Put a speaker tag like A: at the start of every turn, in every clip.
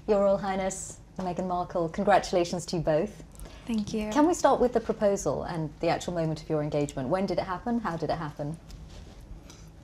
A: Your Royal Highness Meghan Markle, congratulations to you both.
B: Thank you.
A: Can we start with the proposal and the actual moment of your engagement? When did it happen? How did it happen?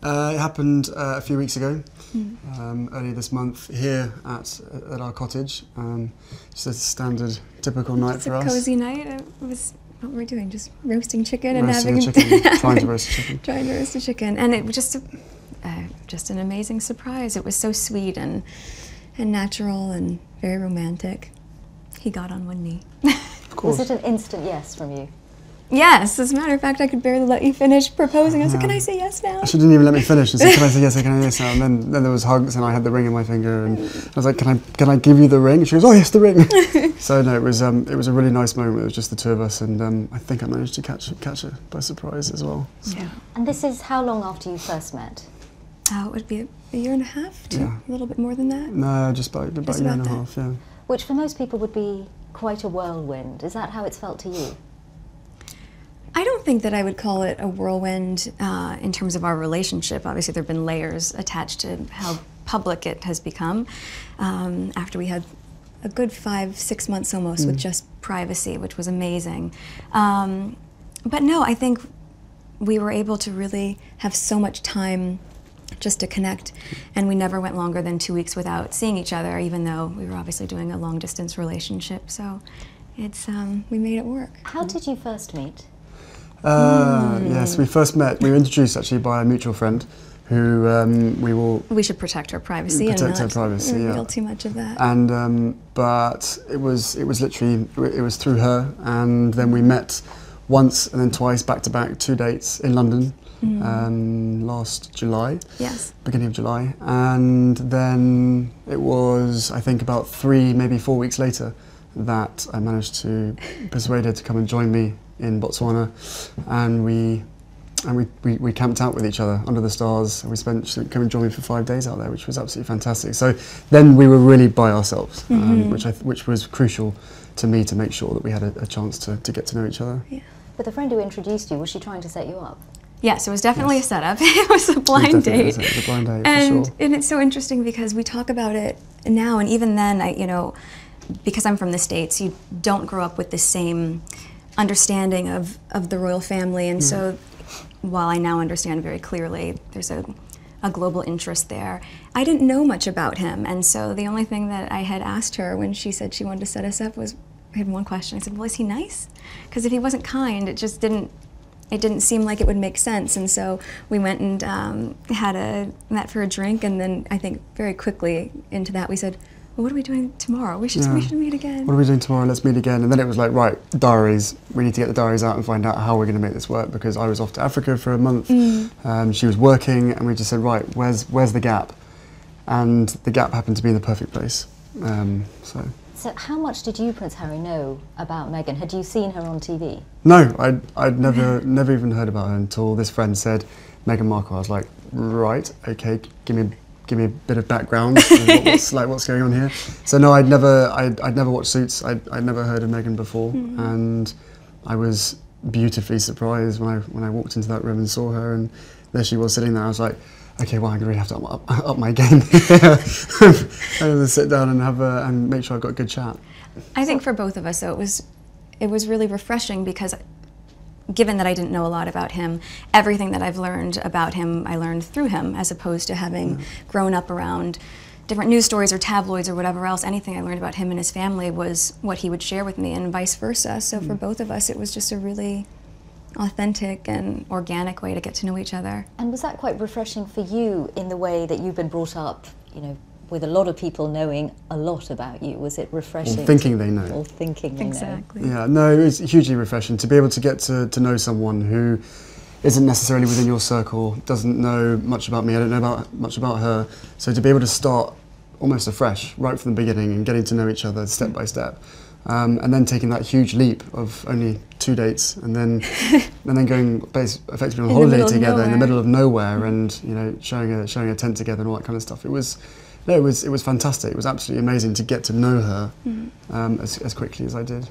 C: It happened a few weeks ago, earlier this month, here at our cottage. Just a standard, typical night for us.
B: Just a cozy night. It was, what were we doing? Just roasting chicken and
C: roasting
B: having
C: a chicken, trying to roast a chicken.
B: Trying to roast a chicken, and it was just an amazing surprise. It was so sweet and natural and very romantic. He got on one knee.
C: Of course.
A: Was it an instant yes from you?
B: Yes, as a matter of fact, I could barely let you finish proposing. I said, can I say yes now?
C: She didn't even let me finish. She said, can I say yes or can I say yes now? And then there was hugs and I had the ring in my finger and I was like, can I give you the ring? And she goes, oh yes, the ring. So no, it was a really nice moment. It was just the two of us and I think I managed to catch her by surprise as well. So.
B: Yeah.
A: And this is how long after you first met?
B: It would be a year and a half,
C: yeah.
B: A little bit more than that.
C: No, just about a year and a half, yeah.
A: Which for most people would be quite a whirlwind. Is that how it's felt to you?
B: I don't think that I would call it a whirlwind in terms of our relationship. Obviously, there have been layers attached to how public it has become after we had a good 5-6 months almost with just privacy, which was amazing. But no, I think we were able to really have so much time just to connect, and we never went longer than 2 weeks without seeing each other, even though we were obviously doing a long-distance relationship. So it's we made it work.
A: How did you first meet?
C: Yes, we first met. We were introduced actually by a mutual friend, who
B: we should protect her privacy and not reveal too much of that.
C: And but it was literally it was through her, and then we met once and then twice back to back, 2 dates in London. Last July,
B: yes,
C: beginning of July, and then it was I think about 3, maybe 4 weeks later that I managed to persuade her to come and join me in Botswana, and we camped out with each other under the stars. And she came and joined me for 5 days out there, which was absolutely fantastic. So then we were really by ourselves, which was crucial to me to make sure that we had a chance to get to know each other.
B: Yeah.
A: But the friend who introduced you, was she trying to set you up?
B: Yes, it was definitely a setup. It was a blind date.
C: It was a blind date,
B: and,
C: for sure.
B: And it's so interesting because we talk about it now, and even then, because I'm from the States, you don't grow up with the same understanding of the royal family, and so while I now understand very clearly there's a global interest there, I didn't know much about him, and so the only thing that I had asked her when she said she wanted to set us up was, I had one question. I said, well, is he nice? Because if he wasn't kind, it didn't seem like it would make sense, and so we went and met for a drink, and then I think very quickly into that we said, well, what are we doing tomorrow? We should meet again. What
C: are we doing tomorrow? Let's meet again. And then it was like, right, diaries. We need to get the diaries out and find out how we're going to make this work, because I was off to Africa for a month. She was working, and we just said, right, where's the gap? And the gap happened to be in the perfect place.
A: So how much did you, Prince Harry, know about Meghan? Had you seen her on TV?
C: No, I'd never even heard about her until this friend said Meghan Markle. I was like, right, okay, give me a bit of background. what's going on here? So no, I'd never watched Suits. I'd never heard of Meghan before, and I was beautifully surprised when I walked into that room and saw her, and there she was sitting there. I was like, okay, well, I'm going to really have to up my game. I'm going to sit down and make sure I've got a good chat.
B: I think for both of us, though, it was really refreshing because, given that I didn't know a lot about him, everything that I've learned about him, I learned through him, as opposed to having grown up around different news stories or tabloids or whatever else. Anything I learned about him and his family was what he would share with me, and vice versa. So for both of us, it was just a really authentic and organic way to get to know each other.
A: And was that quite refreshing for you in the way that you've been brought up, with a lot of people knowing a lot about you? Was it refreshing?
C: Or thinking they know.
A: Or thinking they know.
B: Exactly.
C: Yeah, no, it was hugely refreshing to be able to get to know someone who isn't necessarily within your circle, doesn't know much about me, I don't know much about her. So to be able to start almost afresh, right from the beginning, and getting to know each other step by step. And then taking that huge leap of only 2 dates, and then going effectively on holiday together in the middle of nowhere, and sharing a tent together and all that kind of stuff. It was fantastic. It was absolutely amazing to get to know her as quickly as I did.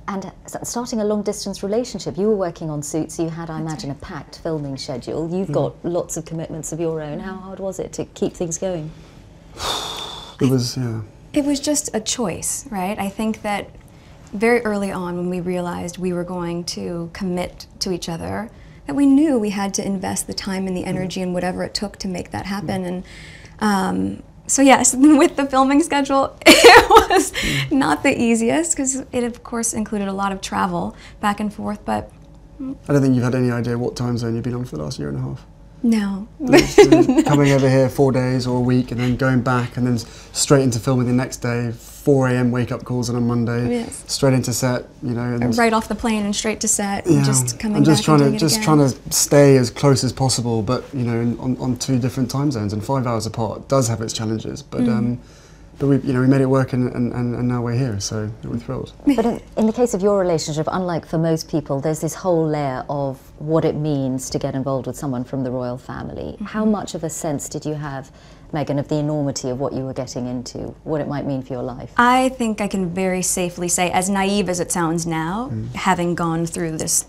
A: And starting a long-distance relationship, you were working on Suits, you had, I imagine, a packed filming schedule. You've got lots of commitments of your own. How hard was it to keep things going?
C: It was, yeah.
B: It was just a choice, right? I think that very early on when we realized we were going to commit to each other, that we knew we had to invest the time and the energy and whatever it took to make that happen. And so yes, with the filming schedule, it was not the easiest because it of course included a lot of travel back and forth, but
C: I don't think you've had any idea what time zone you've been on for the last year and a half.
B: no.
C: Coming over here 4 days or a week and then going back and then straight into filming the next day, 4 a.m. wake-up calls on a Monday,
B: Yes.
C: straight into set, you know. And
B: Right off the plane and straight to set,
C: yeah,
B: and just coming
C: I'm just
B: back
C: trying
B: and
C: to
B: doing it again.
C: trying to stay as close as possible, but you know, on 2 different time zones and 5 hours apart does have its challenges. But we made it work and now we're here, so we're thrilled.
A: But in the case of your relationship, unlike for most people, there's this whole layer of what it means to get involved with someone from the royal family. How much of a sense did you have, Meghan, of the enormity of what you were getting into, what it might mean for your life?
B: I think I can very safely say, as naive as it sounds now, having gone through this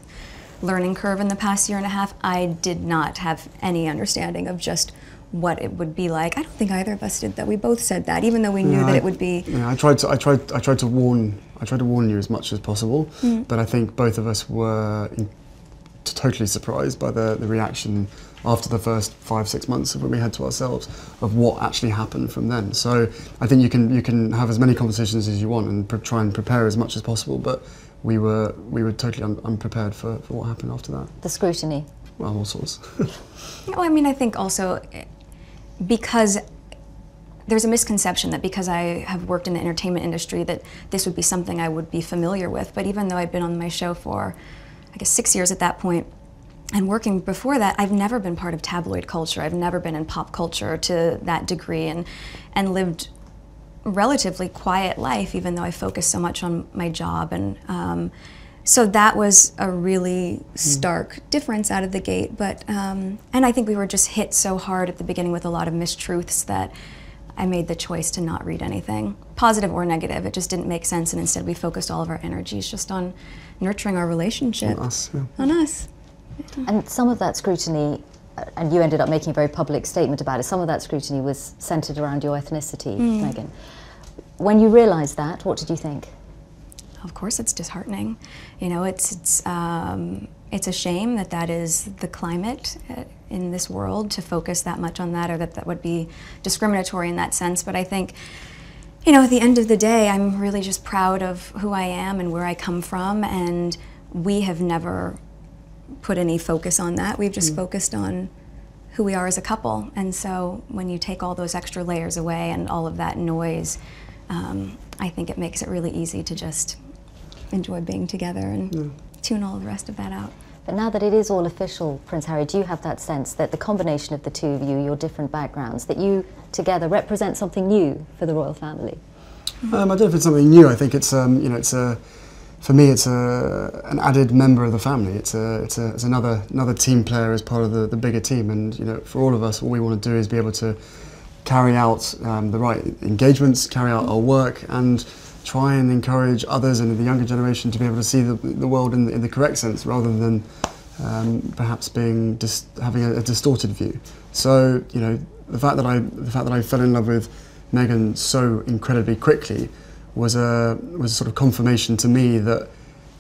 B: learning curve in the past year and a half, I did not have any understanding of just what it would be like. I don't think either of us did that. We both said that, even though we knew that it would be.
C: Yeah, I tried to warn you as much as possible, but I think both of us were totally surprised by the reaction after the first 5-6 months of when we had to ourselves of what actually happened from then. So I think you can have as many conversations as you want and try and prepare as much as possible, but we were totally unprepared for what happened after that.
A: The scrutiny.
C: Well, all sorts.
B: Well, I mean, I think also because there's a misconception that because I have worked in the entertainment industry that this would be something I would be familiar with. But even though I'd been on my show for, I guess, 6 years at that point, and working before that, I've never been part of tabloid culture. I've never been in pop culture to that degree, and lived relatively quiet life, even though I focused so much on my job. And so that was a really stark difference out of the gate. But and I think we were just hit so hard at the beginning with a lot of mistruths that I made the choice to not read anything, positive or negative. It just didn't make sense, and instead we focused all of our energies just on nurturing our relationship.
C: On us, yeah.
B: On us.
A: And some of that scrutiny, and you ended up making a very public statement about it, some of that scrutiny was centred around your ethnicity, Meghan. When you realised that, what did you think?
B: Of course it's disheartening. You know, it's a shame that that is the climate in this world, to focus that much on that, or that would be discriminatory in that sense. But I think, you know, at the end of the day, I'm really just proud of who I am and where I come from, and we have never put any focus on that. We've just focused on who we are as a couple. And so when you take all those extra layers away and all of that noise, I think it makes it really easy to just enjoy being together and tune all the rest of that out.
A: But now that it is all official, Prince Harry, do you have that sense that the combination of the two of you, your different backgrounds, that you together represent something new for the royal family?
C: I don't know if it's something new. I think it's you know, it's for me it's an added member of the family. It's another team player as part of the bigger team. And you know, for all of us, all we want to do is be able to carry out the right engagements, carry out our work, and try and encourage others and the younger generation to be able to see the world in the correct sense, rather than perhaps having a distorted view. So you know, the fact that I fell in love with Meghan so incredibly quickly was a sort of confirmation to me that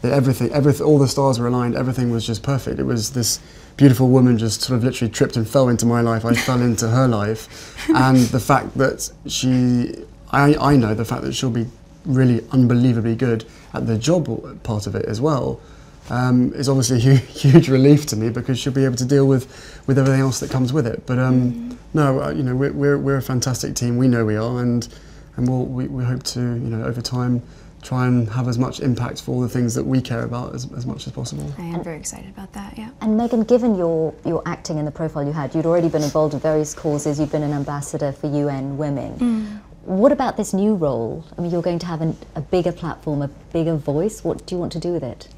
C: everything, all the stars were aligned. Everything was just perfect. It was this beautiful woman just sort of literally tripped and fell into my life. I fell into her life, and the fact that I know the fact that she'll be really unbelievably good at the job part of it as well, is obviously a huge relief to me, because she'll be able to deal with everything else that comes with it. But no, you know, we're a fantastic team. We know we are, and we hope to, you know, over time, try and have as much impact for all the things that we care about as much as possible.
B: I am very excited about that, yeah.
A: And Meghan, given your acting and the profile you had, you'd already been involved in various causes. You've been an ambassador for UN Women. What about this new role? I mean, you're going to have a bigger platform, a bigger voice. What do you want to do with it?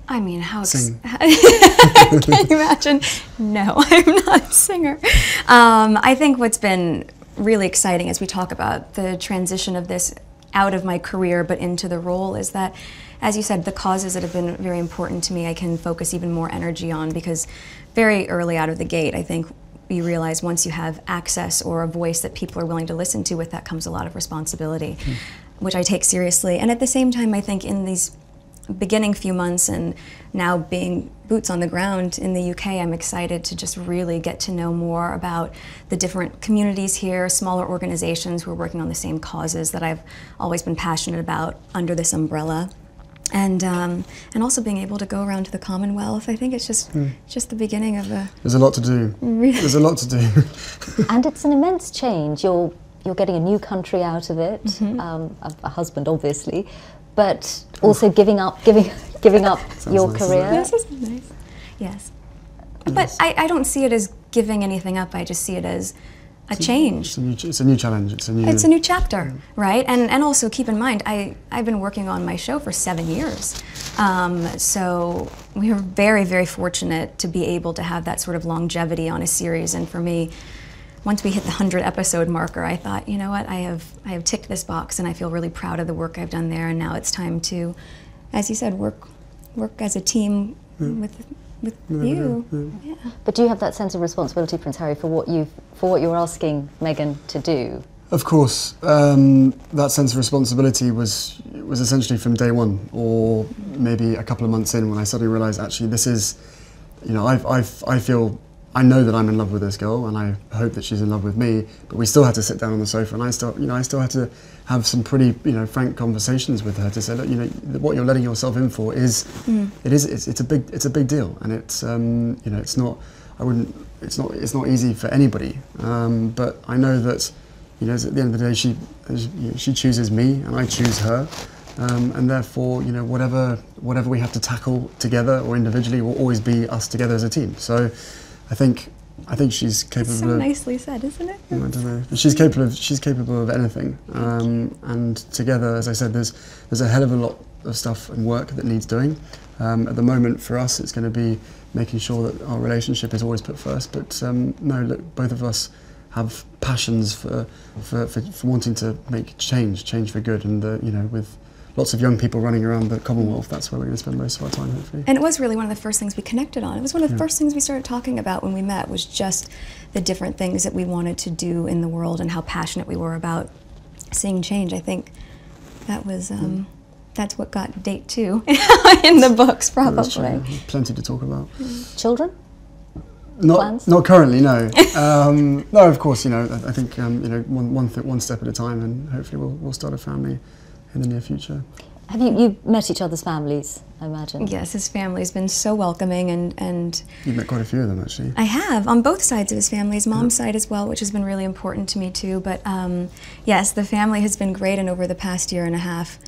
B: I mean, how
C: Sing.
B: can you imagine? No, I'm not a singer. I think what's been really exciting as we talk about the transition of this out of my career but into the role is that, as you said, the causes that have been very important to me I can focus even more energy on, because very early out of the gate, I think, you realize once you have access or a voice that people are willing to listen to, with that comes a lot of responsibility, which I take seriously. And at the same time, I think in these beginning few months and now being boots on the ground in the UK, I'm excited to just really get to know more about the different communities here, smaller organizations who are working on the same causes that I've always been passionate about under this umbrella. And also being able to go around to the Commonwealth. I think it's just the beginning of a...
C: There's a lot to do.
B: Really?
C: There's a lot to do.
A: And it's an immense change. You're getting a new country out of it, a husband obviously, but also giving up your
C: nice,
A: career.
B: Yes, this is nice. Yes. But I don't see it as giving anything up. I just see it as a change.
C: It's a new challenge. It's a new
B: chapter, right? And also keep in mind, I've been working on my show for 7 years. So we are very, very fortunate to be able to have that sort of longevity on a series. And for me, once we hit the 100 episode marker, I thought, you know what, I have ticked this box, and I feel really proud of the work I've done there. And now it's time to, as you said, work as a team with you. Yeah.
A: But do you have that sense of responsibility, Prince Harry, for what you're asking Meghan to do?
C: Of course, that sense of responsibility was essentially from day one, or maybe a couple of months in, when I suddenly realised, actually, this is, you know, I know that I'm in love with this girl, and I hope that she's in love with me. But we still had to sit down on the sofa, and I still had to have some pretty, frank conversations with her to say, look, what you're letting yourself in for is, it's a big deal, and it's, it's not easy for anybody. But I know that, at the end of the day, she chooses me, and I choose her. And therefore, whatever we have to tackle together or individually will always be us together as a team. So I think she's capable.
B: So nicely said, isn't it?
C: I don't know. She's capable of anything. And together, as I said, there's a hell of a lot of stuff and work that needs doing. At the moment, for us, it's going to be making sure that our relationship is always put first. But no, look, both of us have passions for wanting to make change for good, and with lots of young people running around the Commonwealth, that's where we're going to spend most of our time, hopefully.
B: And it was really one of the first things we connected on. It was one of the first things we started talking about when we met, was just the different things that we wanted to do in the world and how passionate we were about seeing change. I think that was, that's what got date 2 in the books, probably.
C: Plenty to talk about.
A: Children?
C: Not currently, no. No, of course, I think, one step at a time, and hopefully we'll start a family in the near future.
A: Have you met each other's families, I imagine?
B: Yes, his family's been so welcoming, and
C: You've met quite a few of them, actually.
B: I have, on both sides of his family, his mom's side as well, which has been really important to me too. But yes, the family has been great, and over the past year and a half,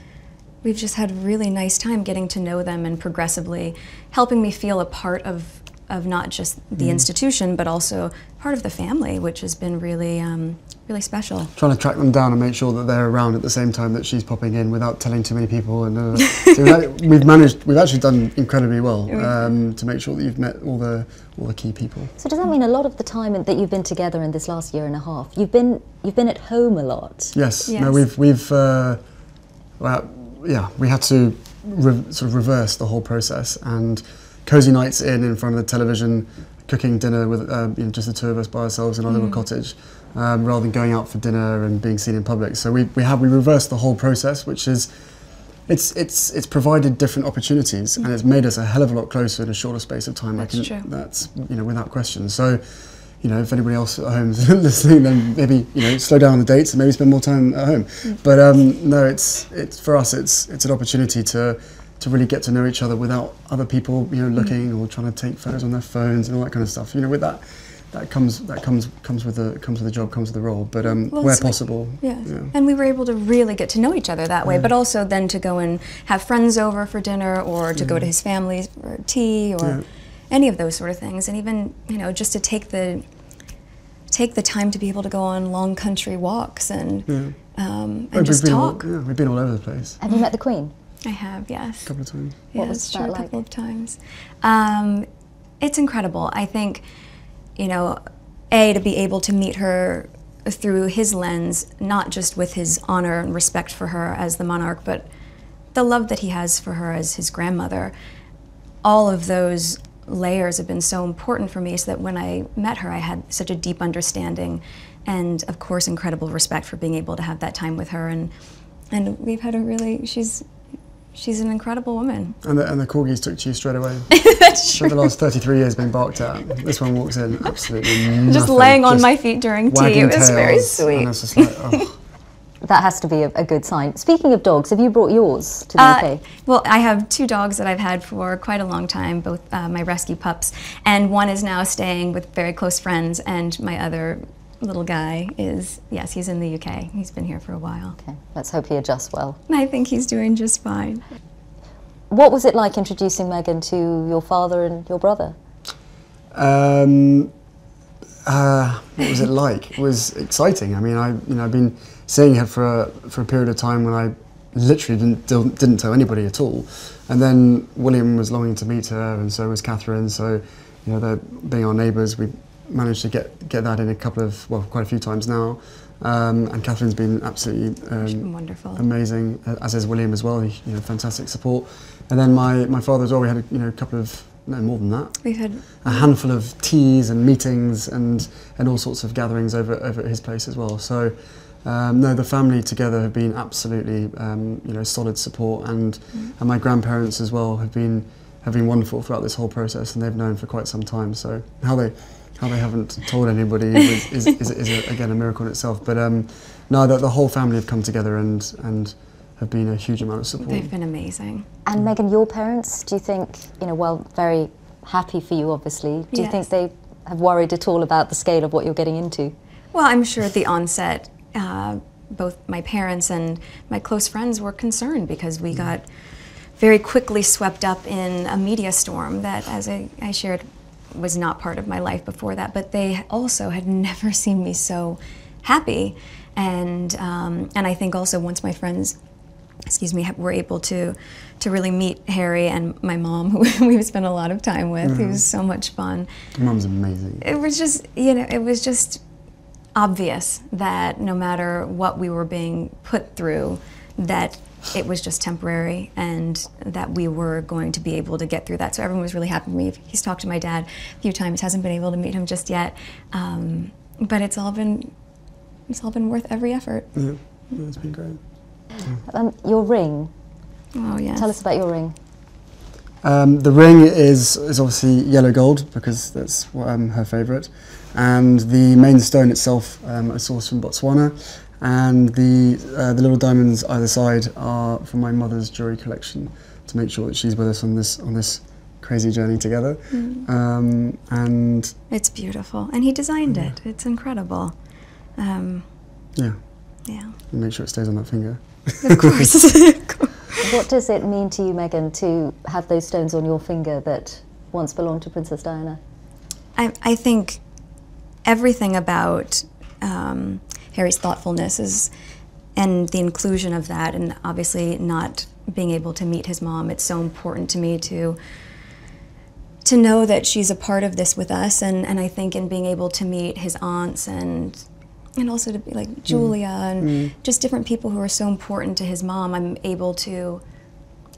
B: we've just had a really nice time getting to know them and progressively helping me feel a part of not just the institution, but also part of the family, which has been really, really special.
C: Trying to track them down and make sure that they're around at the same time that she's popping in without telling too many people. And so we've actually done incredibly well to make sure that you've met all the key people.
A: So does that mean a lot of the time that you've been together in this last year and a half, you've been at home a lot?
C: Yes. No, we've we had to sort of reverse the whole process, and cozy nights in front of the television, cooking dinner with just the two of us by ourselves in our little cottage, rather than going out for dinner and being seen in public. So we reversed the whole process, which is it's provided different opportunities, and it's made us a hell of a lot closer in a shorter space of time.
B: That's true.
C: That's without question. So if anybody else at home is listening, then maybe slow down on the dates and maybe spend more time at home. But no, it's for us. It's an opportunity to really get to know each other without other people, looking or trying to take photos on their phones and all that kind of stuff. With that comes with the job, comes with the role. But where possible,
B: and we were able to really get to know each other that way. But also then to go and have friends over for dinner, or to go to his family for tea, or any of those sort of things. And even just to take the time to be able to go on long country walks and just talk.
C: We've been all over the place.
A: Have you met the Queen?
B: I have, yes.
C: A couple of times.
A: What was that like?
B: A couple of times. It's incredible. I think, to be able to meet her through his lens, not just with his honor and respect for her as the monarch, but the love that he has for her as his grandmother. All of those layers have been so important for me, so that when I met her, I had such a deep understanding and, of course, incredible respect for being able to have that time with her. And we've had a really, she's an incredible woman.
C: And the corgis took to you straight away.
B: That's true.
C: For the last 33 years been barked at. This one walks in absolutely nothing.
B: Just laying on my feet during tea. It was very sweet.
C: And it's just like, oh.
A: That has to be a good sign. Speaking of dogs, have you brought yours to the UK?
B: Well, I have 2 dogs that I've had for quite a long time, both my rescue pups, and one is now staying with very close friends, and my other little guy is, yes, he's in the UK. He's been here for a while.
A: Okay, let's hope he adjusts well.
B: I think he's doing just fine.
A: What was it like introducing Meghan to your father and your brother?
C: What was it like? It was exciting. I mean, I've been seeing her for a period of time when I literally didn't tell anybody at all. And then William was longing to meet her, and so was Catherine. So, they're being our neighbours, we managed to get that in quite a few times now. And Catherine's been absolutely
B: wonderful,
C: amazing, as is William as well. Fantastic support. And then my father as well. We had a couple of, no, more than that.
B: We've had
C: a handful of teas and meetings and all sorts of gatherings over at his place as well. So no, the family together have been absolutely solid support, and my grandparents as well have been wonderful throughout this whole process, and they've known for quite some time. So how they haven't told anybody is again a miracle in itself. But no, the whole family have come together and have been a huge amount of support.
B: They've been amazing.
A: And Meghan, your parents, do you think, while very happy for you obviously, do you think they have worried at all about the scale of what you're getting into?
B: Well, I'm sure at the onset, both my parents and my close friends were concerned, because we got very quickly swept up in a media storm that, as I shared, was not part of my life before that, but they also had never seen me so happy. And I think also once my friends, were able to really meet Harry and my mom, who we've spent a lot of time with, who's so much fun.
C: Your mom's amazing.
B: It was just, it was just obvious that no matter what we were being put through, that it was just temporary, and that we were going to be able to get through that. So everyone was really happy with me. He's talked to my dad a few times, hasn't been able to meet him just yet, but it's all been worth every effort.
C: Yeah, it's been great.
A: Your ring.
B: Oh yes.
A: Tell us about your ring.
C: The ring is obviously yellow gold, because that's her favourite, and the main stone itself I sourced from Botswana, and the little diamonds either side are from my mother's jewellery collection, to make sure that she's with us on this crazy journey together. And
B: it's beautiful, and he designed it. It's incredible.
C: Yeah. And make sure it stays on that finger.
B: Of course.
A: What does it mean to you, Meghan, to have those stones on your finger that once belonged to Princess Diana?
B: I think everything about Harry's thoughtfulness and the inclusion of that, and obviously not being able to meet his mom, it's so important to me to know that she's a part of this with us, and I think in being able to meet his aunts and also to be like Julia and just different people who are so important to his mom, I'm able to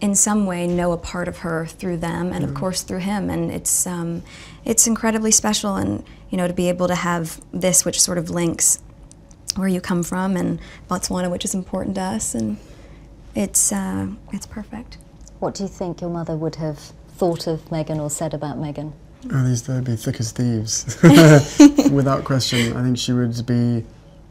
B: in some way know a part of her through them, and of course through him, and it's incredibly special. And to be able to have this, which sort of links where you come from, and Botswana, which is important to us, and it's perfect.
A: What do you think your mother would have thought of Meghan or said about Meghan?
C: Oh, they'd be thick as thieves, without question. I think she would be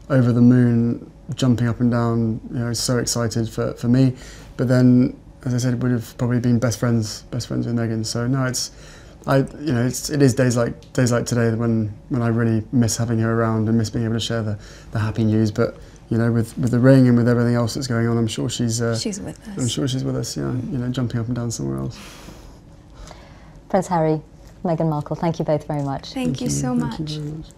C: over the moon, jumping up and down, so excited for me. But then, as I said, would have probably been best friends with Meghan. So no, it is days like today when I really miss having her around and miss being able to share the happy news. But with the ring and with everything else that's going on, I'm sure she's with us. I'm sure she's with us. Yeah, jumping up and down somewhere else.
A: Prince Harry, Meghan Markle, thank you both very much.
B: Thank you so much.
C: Thank you very much.